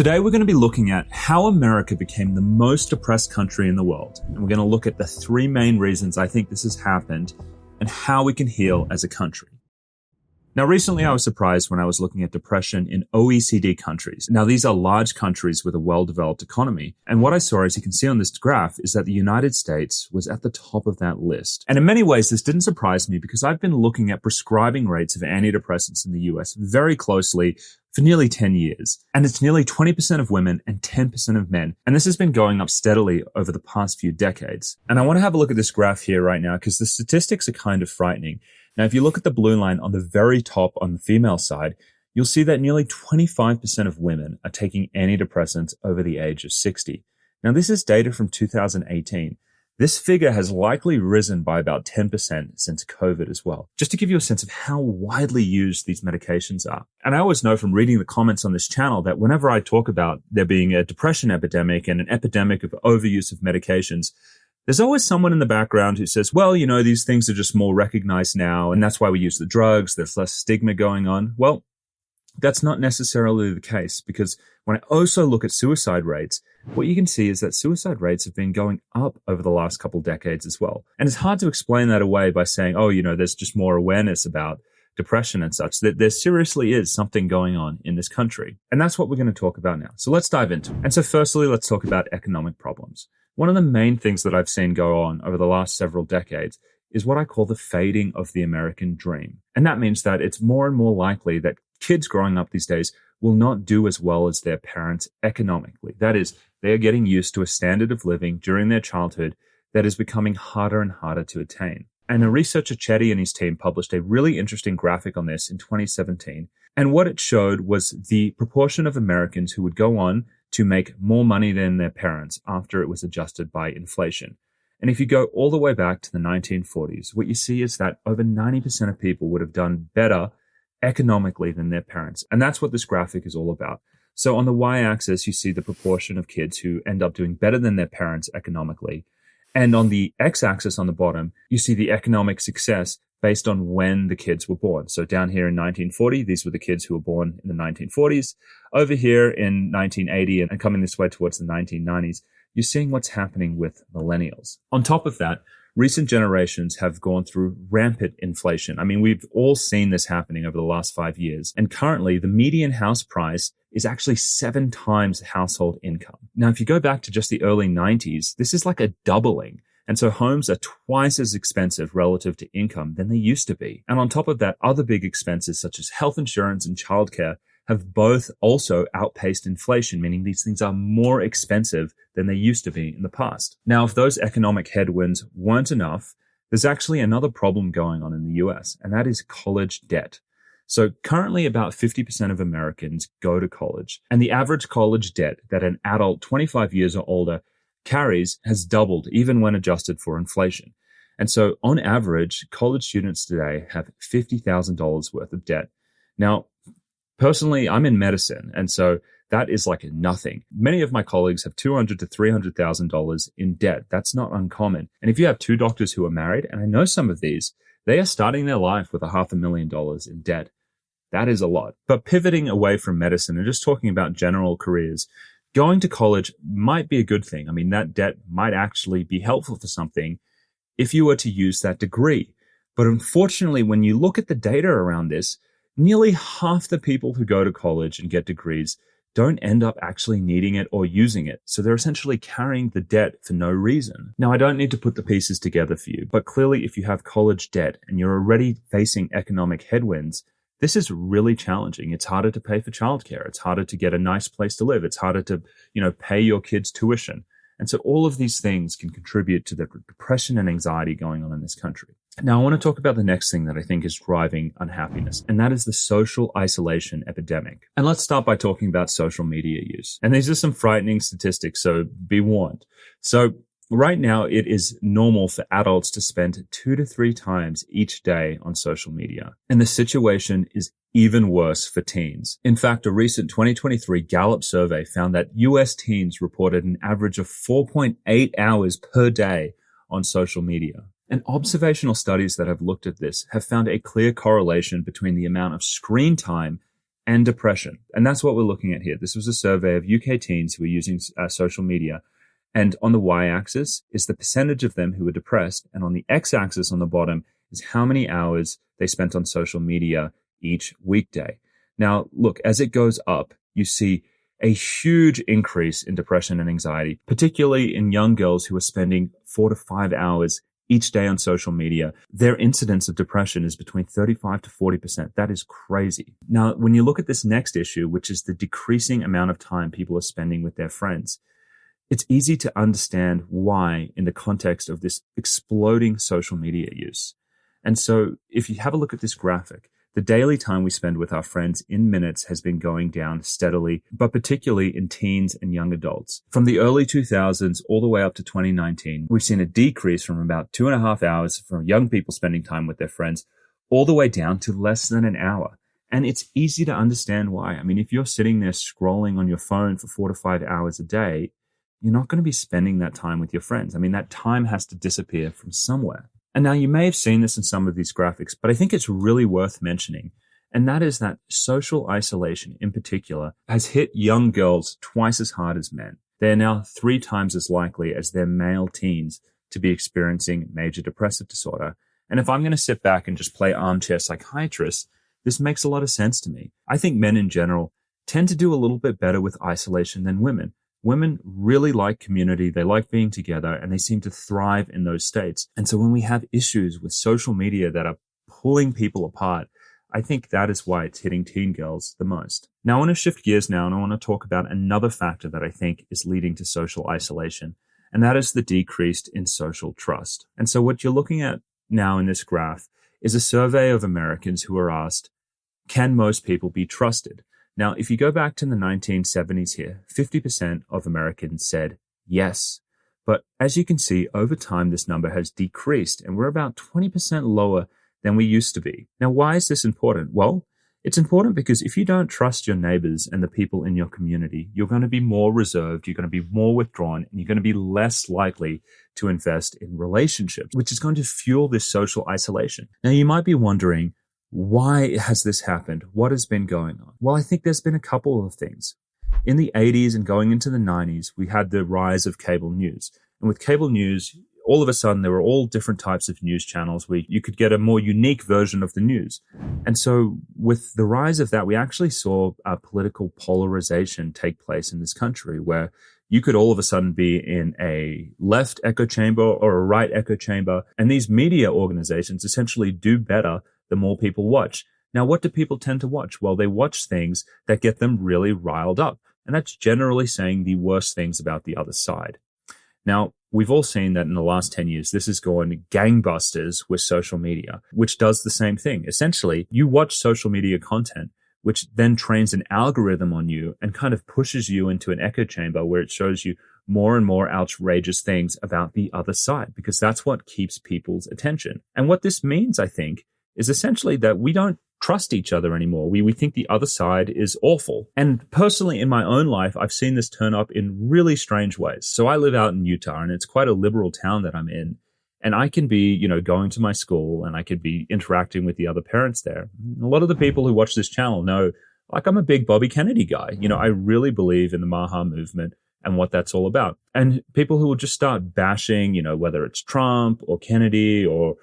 Today we're going to be looking at how America became the most depressed country in the world. And we're going to look at the three main reasons I think this has happened and how we can heal as a country. Now, recently I was surprised when I was looking at depression in OECD countries. Now, these are large countries with a well-developed economy. And what I saw, as you can see on this graph, is that the United States was at the top of that list. And in many ways, this didn't surprise me because I've been looking at prescribing rates of antidepressants in the US very closely for nearly 10 years. And it's nearly 20% of women and 10% of men. And this has been going up steadily over the past few decades. And I want to have a look at this graph here right now because the statistics are kind of frightening. Now, if you look at the blue line on the very top on the female side, you'll see that nearly 25% of women are taking antidepressants over the age of 60. Now, this is data from 2018. This figure has likely risen by about 10% since COVID as well, just to give you a sense of how widely used these medications are. And I always know from reading the comments on this channel that whenever I talk about there being a depression epidemic and an epidemic of overuse of medications, there's always someone in the background who says, well, you know, these things are just more recognized now, and that's why we use the drugs. There's less stigma going on. Well, that's not necessarily the case, because when I also look at suicide rates, what you can see is that suicide rates have been going up over the last couple decades as well. And it's hard to explain that away by saying, oh, you know, there's just more awareness about depression and such. That there seriously is something going on in this country. And that's what we're going to talk about now. So let's dive into it. And so firstly, let's talk about economic problems. One of the main things that I've seen go on over the last several decades is what I call the fading of the American dream. And that means that it's more and more likely that kids growing up these days will not do as well as their parents economically. That is, they are getting used to a standard of living during their childhood that is becoming harder and harder to attain. And a researcher, Chetty, and his team published a really interesting graphic on this in 2017. And what it showed was the proportion of Americans who would go on to make more money than their parents after it was adjusted by inflation. And if you go all the way back to the 1940s, what you see is that over 90% of people would have done better economically than their parents. And that's what this graphic is all about. So on the y-axis, you see the proportion of kids who end up doing better than their parents economically. And on the x-axis on the bottom, you see the economic success based on when the kids were born. So down here in 1940, these were the kids who were born in the 1940s. Over here in 1980 and coming this way towards the 1990s, you're seeing what's happening with millennials. On top of that, recent generations have gone through rampant inflation. I mean, we've all seen this happening over the last 5 years. And currently, the median house price is actually 7 times household income. Now, if you go back to just the early 90s, this is like a doubling. And so homes are twice as expensive relative to income than they used to be. And on top of that, other big expenses such as health insurance and childcare have both also outpaced inflation, meaning these things are more expensive than they used to be in the past. Now, if those economic headwinds weren't enough, there's actually another problem going on in the US, and that is college debt. So currently about 50% of Americans go to college, and the average college debt that an adult 25 years or older carries has doubled even when adjusted for inflation. And so on average, college students today have $50,000 worth of debt. Now, personally, I'm in medicine, and so that is like nothing. Many of my colleagues have $200,000 to $300,000 in debt. That's not uncommon. And if you have 2 doctors who are married, and I know some of these, they are starting their life with $500,000 in debt. That is a lot. But pivoting away from medicine and just talking about general careers, going to college might be a good thing. I mean, that debt might actually be helpful for something if you were to use that degree. But unfortunately, when you look at the data around this, nearly half the people who go to college and get degrees don't end up actually needing it or using it. So they're essentially carrying the debt for no reason. Now, I don't need to put the pieces together for you, but clearly if you have college debt and you're already facing economic headwinds, this is really challenging. It's harder to pay for childcare. It's harder to get a nice place to live. It's harder to, pay your kids' tuition. And so all of these things can contribute to the depression and anxiety going on in this country. Now, I want to talk about the next thing that I think is driving unhappiness, and that is the social isolation epidemic. And let's start by talking about social media use. And these are some frightening statistics, so be warned. So right now, it is normal for adults to spend 2 to 3 times each day on social media. And the situation is even worse for teens. In fact, a recent 2023 Gallup survey found that US teens reported an average of 4.8 hours per day on social media. And observational studies that have looked at this have found a clear correlation between the amount of screen time and depression. And that's what we're looking at here. This was a survey of UK teens who were using social media. And on the y-axis is the percentage of them who were depressed. And on the x-axis on the bottom is how many hours they spent on social media each weekday. Now, look, as it goes up, you see a huge increase in depression and anxiety, particularly in young girls who are spending 4 to 5 hours each day on social media. Their incidence of depression is between 35 to 40%. That is crazy. Now, when you look at this next issue, which is the decreasing amount of time people are spending with their friends, it's easy to understand why in the context of this exploding social media use. And so if you have a look at this graphic, the daily time we spend with our friends in minutes has been going down steadily, but particularly in teens and young adults. From the early 2000s all the way up to 2019, we've seen a decrease from about 2.5 hours for young people spending time with their friends all the way down to less than an hour. And it's easy to understand why. I mean, if you're sitting there scrolling on your phone for 4 to 5 hours a day, you're not going to be spending that time with your friends. I mean, that time has to disappear from somewhere. And now you may have seen this in some of these graphics, but I think it's really worth mentioning. And that is that social isolation in particular has hit young girls twice as hard as men. They are now 3 times as likely as their male teens to be experiencing major depressive disorder. And if I'm going to sit back and just play armchair psychiatrist, this makes a lot of sense to me. I think men in general tend to do a little bit better with isolation than women. Women really like community, they like being together, and they seem to thrive in those states. And so when we have issues with social media that are pulling people apart, I think that is why it's hitting teen girls the most. Now I want to shift gears now, and I want to talk about another factor that I think is leading to social isolation, and that is the decrease in social trust. And so what you're looking at now in this graph is a survey of Americans who are asked, can most people be trusted? Now, if you go back to the 1970s here, 50% of Americans said yes. But as you can see, over time, this number has decreased, and we're about 20% lower than we used to be. Now, why is this important? Well, it's important because if you don't trust your neighbors and the people in your community, you're going to be more reserved, you're going to be more withdrawn, and you're going to be less likely to invest in relationships, which is going to fuel this social isolation. Now, you might be wondering, why has this happened? What has been going on? Well, I think there's been a couple of things. In the 80s and going into the 90s, we had the rise of cable news. And with cable news, all of a sudden, there were all different types of news channels where you could get a more unique version of the news. And so with the rise of that, we actually saw a political polarization take place in this country where you could all of a sudden be in a left echo chamber or a right echo chamber. And these media organizations essentially do better the more people watch. Now, what do people tend to watch? Well, they watch things that get them really riled up. And that's generally saying the worst things about the other side. Now, we've all seen that in the last 10 years, this has gone gangbusters with social media, which does the same thing. Essentially, you watch social media content, which then trains an algorithm on you and kind of pushes you into an echo chamber where it shows you more and more outrageous things about the other side, because that's what keeps people's attention. And what this means, I think, is essentially that we don't trust each other anymore. We think the other side is awful. And personally, in my own life, I've seen this turn up in really strange ways. So I live out in Utah, and it's quite a liberal town that I'm in. And I can be, going to my school, and I could be interacting with the other parents there. A lot of the people who watch this channel know, I'm a big Bobby Kennedy guy. I really believe in the Maha movement and what that's all about. And people who will just start bashing, whether it's Trump or Kennedy or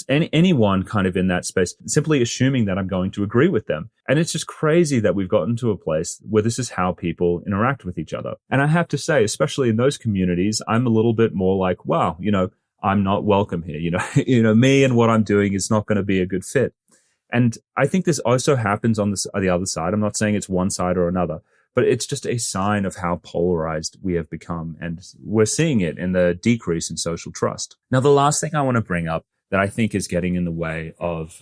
anyone kind of in that space, simply assuming that I'm going to agree with them. And it's just crazy that we've gotten to a place where this is how people interact with each other. And I have to say, especially in those communities, I'm a little bit more like, wow, I'm not welcome here. Me and what I'm doing is not going to be a good fit. And I think this also happens on the other side. I'm not saying it's one side or another, but it's just a sign of how polarized we have become. And we're seeing it in the decrease in social trust. Now, the last thing I want to bring up that I think is getting in the way of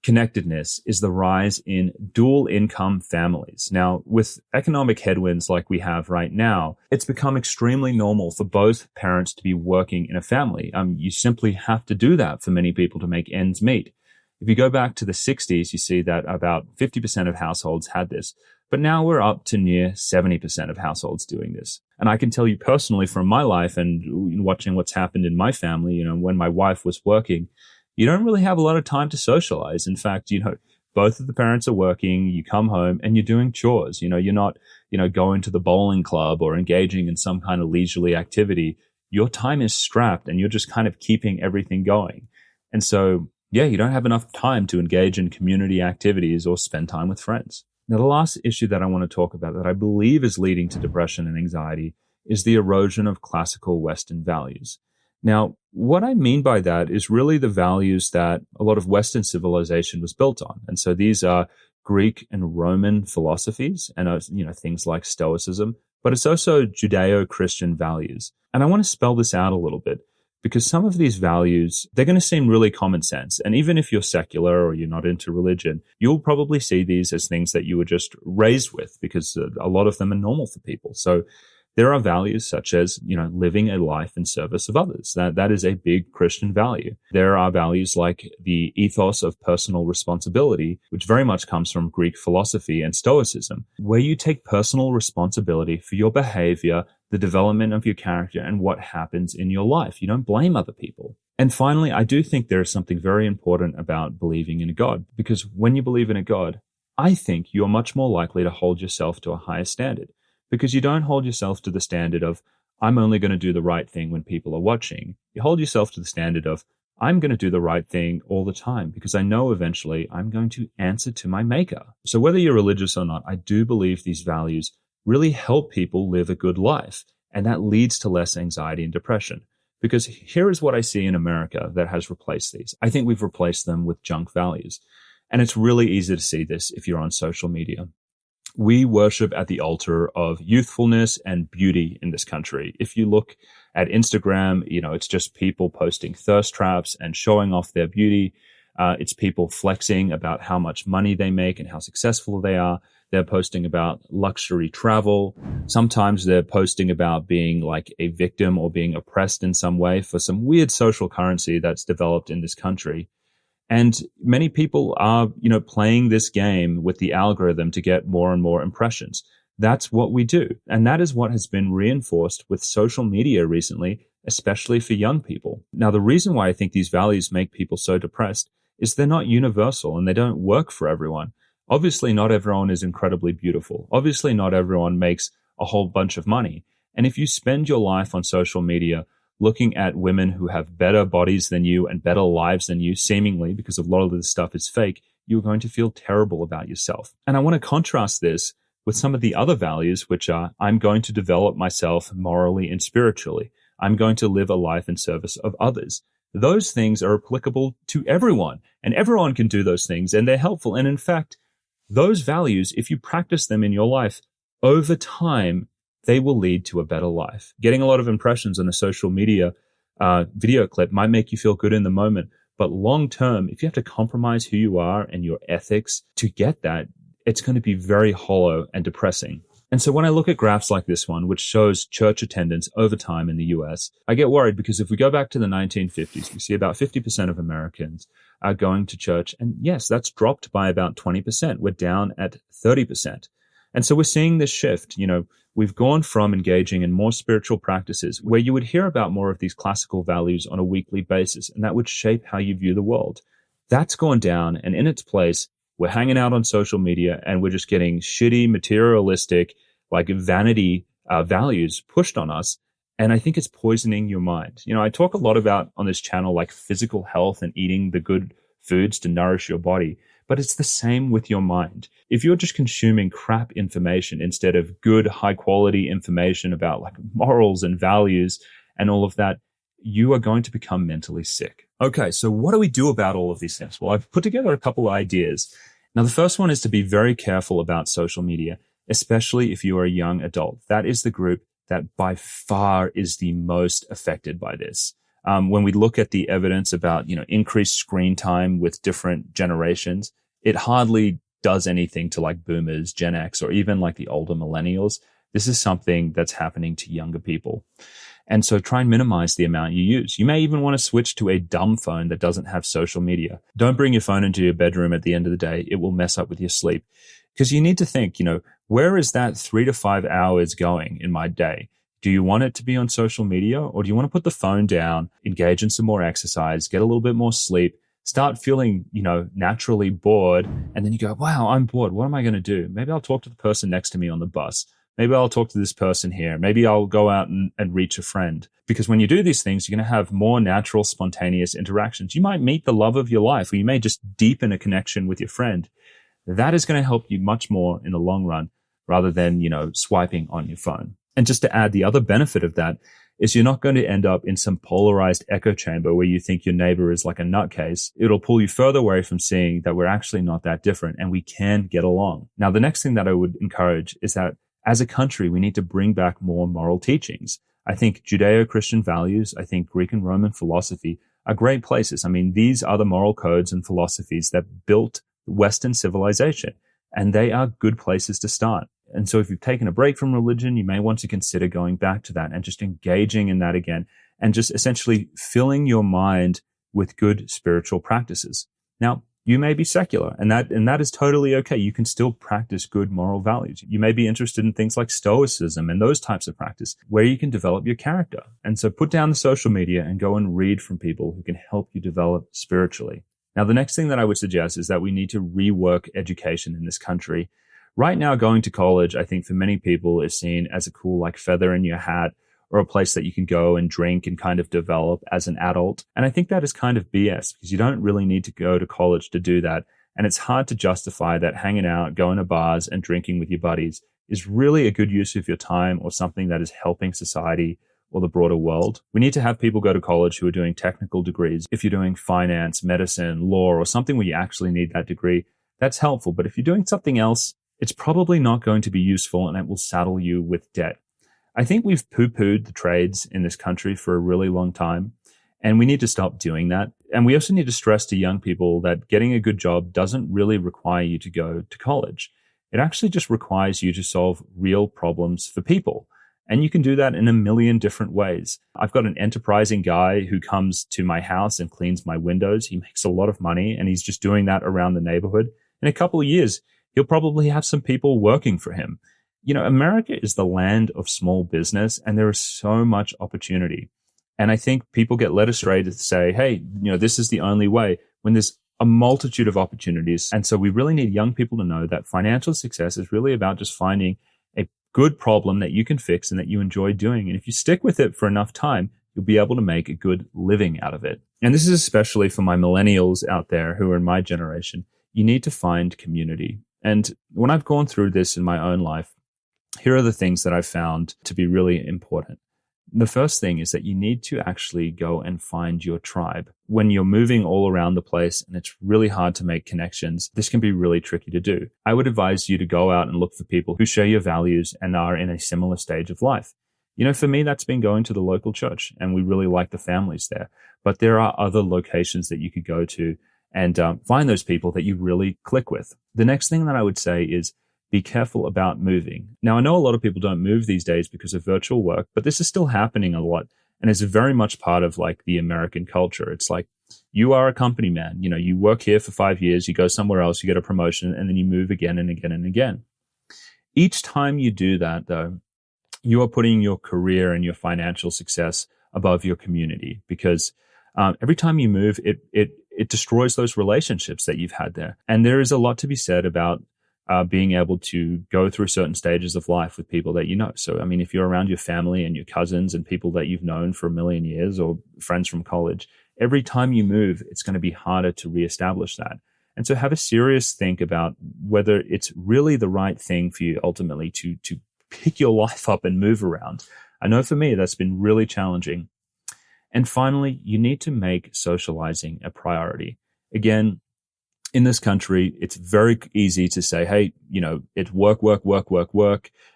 connectedness is the rise in dual income families. Now, with economic headwinds like we have right now, it's become extremely normal for both parents to be working in a family. You simply have to do that for many people to make ends meet. If you go back to the 60s, you see that about 50% of households had this. But now we're up to near 70% of households doing this. And I can tell you personally from my life and watching what's happened in my family, when my wife was working, you don't really have a lot of time to socialize. In fact, both of the parents are working, you come home and you're doing chores. You're not, going to the bowling club or engaging in some kind of leisurely activity. Your time is strapped and you're just kind of keeping everything going. And so, yeah, you don't have enough time to engage in community activities or spend time with friends. Now, the last issue that I want to talk about that I believe is leading to depression and anxiety is the erosion of classical Western values. Now, what I mean by that is really the values that a lot of Western civilization was built on. And so these are Greek and Roman philosophies and, things like Stoicism, but it's also Judeo-Christian values. And I want to spell this out a little bit because some of these values, they're going to seem really common sense. And even if you're secular or you're not into religion, you'll probably see these as things that you were just raised with because a lot of them are normal for people. So there are values such as, living a life in service of others. That is a big Christian value. There are values like the ethos of personal responsibility, which very much comes from Greek philosophy and Stoicism, where you take personal responsibility for your behavior, the development of your character, and what happens in your life. You don't blame other people. And finally, I do think there is something very important about believing in a God, because when you believe in a God, I think you're much more likely to hold yourself to a higher standard. Because you don't hold yourself to the standard of, I'm only going to do the right thing when people are watching. You hold yourself to the standard of, I'm going to do the right thing all the time because I know eventually I'm going to answer to my maker. So whether you're religious or not, I do believe these values really help people live a good life. And that leads to less anxiety and depression. Because here is what I see in America that has replaced these. I think we've replaced them with junk values. And it's really easy to see this if you're on social media. We worship at the altar of youthfulness and beauty in this country. If you look at Instagram, it's just people posting thirst traps and showing off their beauty. It's people flexing about how much money they make and how successful they are. They're posting about luxury travel. Sometimes they're posting about being like a victim or being oppressed in some way for some weird social currency that's developed in this country. And many people are, playing this game with the algorithm to get more and more impressions. That's what we do. And that is what has been reinforced with social media recently, especially for young people. Now, the reason why I think these values make people so depressed is they're not universal and they don't work for everyone. Obviously, not everyone is incredibly beautiful. Obviously, not everyone makes a whole bunch of money. And if you spend your life on social media looking at women who have better bodies than you and better lives than you, seemingly, because a lot of this stuff is fake, you're going to feel terrible about yourself. And I want to contrast this with some of the other values, which are, I'm going to develop myself morally and spiritually. I'm going to live a life in service of others. Those things are applicable to everyone, and everyone can do those things, and they're helpful. And in fact, those values, if you practice them in your life, over time, they will lead to a better life. Getting a lot of impressions on a social media video clip might make you feel good in the moment, but long term, if you have to compromise who you are and your ethics to get that, it's going to be very hollow and depressing. And so when I look at graphs like this one, which shows church attendance over time in the US, I get worried because if we go back to the 1950s, we see about 50% of Americans are going to church. And yes, that's dropped by about 20%. We're down at 30%. And so we're seeing this shift. We've gone from engaging in more spiritual practices where you would hear about more of these classical values on a weekly basis, and that would shape how you view the world. That's gone down, and in its place, we're hanging out on social media and we're just getting shitty, materialistic, like vanity values pushed on us. And I think it's poisoning your mind. I talk a lot about on this channel, like physical health and eating the good foods to nourish your body. But it's the same with your mind. If you're just consuming crap information instead of good, high quality information about like morals and values and all of that, you are going to become mentally sick. Okay, so what do we do about all of these things? Well, I've put together a couple of ideas. Now, the first one is to be very careful about social media, especially if you are a young adult. That is the group that by far is the most affected by this. When we look at the evidence about, increased screen time with different generations, it hardly does anything to like boomers, Gen X, or even like the older millennials. This is something that's happening to younger people. And so try and minimize the amount you use. You may even want to switch to a dumb phone that doesn't have social media. Don't bring your phone into your bedroom at the end of the day. It will mess up with your sleep. Because you need to think, where is that 3 to 5 hours going in my day? Do you want it to be on social media, or do you want to put the phone down, engage in some more exercise, get a little bit more sleep, start feeling, naturally bored. And then you go, wow, I'm bored. What am I going to do? Maybe I'll talk to the person next to me on the bus. Maybe I'll talk to this person here. Maybe I'll go out and reach a friend. Because when you do these things, you're going to have more natural, spontaneous interactions. You might meet the love of your life, or you may just deepen a connection with your friend. That is going to help you much more in the long run rather than, swiping on your phone. And just to add, the other benefit of that is you're not going to end up in some polarized echo chamber where you think your neighbor is like a nutcase. It'll pull you further away from seeing that we're actually not that different and we can get along. Now, the next thing that I would encourage is that as a country, we need to bring back more moral teachings. I think Judeo-Christian values, I think Greek and Roman philosophy are great places. I mean, these are the moral codes and philosophies that built Western civilization, and they are good places to start. And so if you've taken a break from religion, you may want to consider going back to that and just engaging in that again and just essentially filling your mind with good spiritual practices. Now, you may be secular, and that is totally okay. You can still practice good moral values. You may be interested in things like stoicism and those types of practice where you can develop your character. And so put down the social media and go and read from people who can help you develop spiritually. Now, the next thing that I would suggest is that we need to rework education in this country. Right now, going to college, I think for many people is seen as a cool like feather in your hat, or a place that you can go and drink and kind of develop as an adult. And I think that is kind of BS because you don't really need to go to college to do that. And it's hard to justify that hanging out, going to bars and drinking with your buddies is really a good use of your time or something that is helping society or the broader world. We need to have people go to college who are doing technical degrees. If you're doing finance, medicine, law, or something where you actually need that degree, that's helpful. But if you're doing something else, it's probably not going to be useful and it will saddle you with debt. I think we've poo-pooed the trades in this country for a really long time, and we need to stop doing that. And we also need to stress to young people that getting a good job doesn't really require you to go to college. It actually just requires you to solve real problems for people. And you can do that in a million different ways. I've got an enterprising guy who comes to my house and cleans my windows. He makes a lot of money, and he's just doing that around the neighborhood. In a couple of years, he'll probably have some people working for him. America is the land of small business, and there is so much opportunity. And I think people get led astray to say, hey, this is the only way, when there's a multitude of opportunities. And so we really need young people to know that financial success is really about just finding a good problem that you can fix and that you enjoy doing. And if you stick with it for enough time, you'll be able to make a good living out of it. And this is especially for my millennials out there who are in my generation. You need to find community. And when I've gone through this in my own life, here are the things that I've found to be really important. The first thing is that you need to actually go and find your tribe. When you're moving all around the place and it's really hard to make connections, this can be really tricky to do. I would advise you to go out and look for people who share your values and are in a similar stage of life. For me, that's been going to the local church, and we really like the families there. But there are other locations that you could go to and find those people that you really click with. The next thing that I would say is be careful about moving. Now, I know a lot of people don't move these days because of virtual work, but this is still happening a lot. And it's very much part of like the American culture. It's like you are a company man. You work here for 5 years, you go somewhere else, you get a promotion, and then you move again and again and again. Each time you do that, though, you are putting your career and your financial success above your community, because every time you move, it destroys those relationships that you've had there. And there is a lot to be said about being able to go through certain stages of life with people that you know. So, I mean, if you're around your family and your cousins and people that you've known for a million years, or friends from college, every time you move, it's going to be harder to reestablish that. And so have a serious think about whether it's really the right thing for you ultimately to pick your life up and move around. I know for me, that's been really challenging. And finally, you need to make socializing a priority. Again, in this country, it's very easy to say, hey, it's work,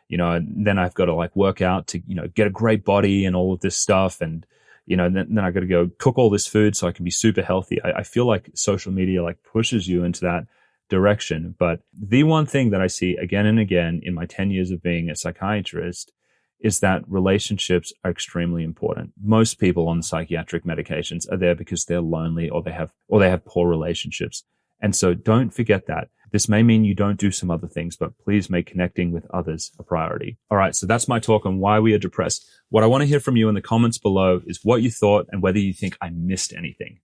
and then I've got to like work out to, get a great body and all of this stuff. And, then I got to go cook all this food so I can be super healthy. I feel like social media like pushes you into that direction. But the one thing that I see again and again in my 10 years of being a psychiatrist is that relationships are extremely important. Most people on psychiatric medications are there because they're lonely or they have poor relationships. And so don't forget that. This may mean you don't do some other things, but please make connecting with others a priority. All right, so that's my talk on why we are depressed. What I want to hear from you in the comments below is what you thought and whether you think I missed anything.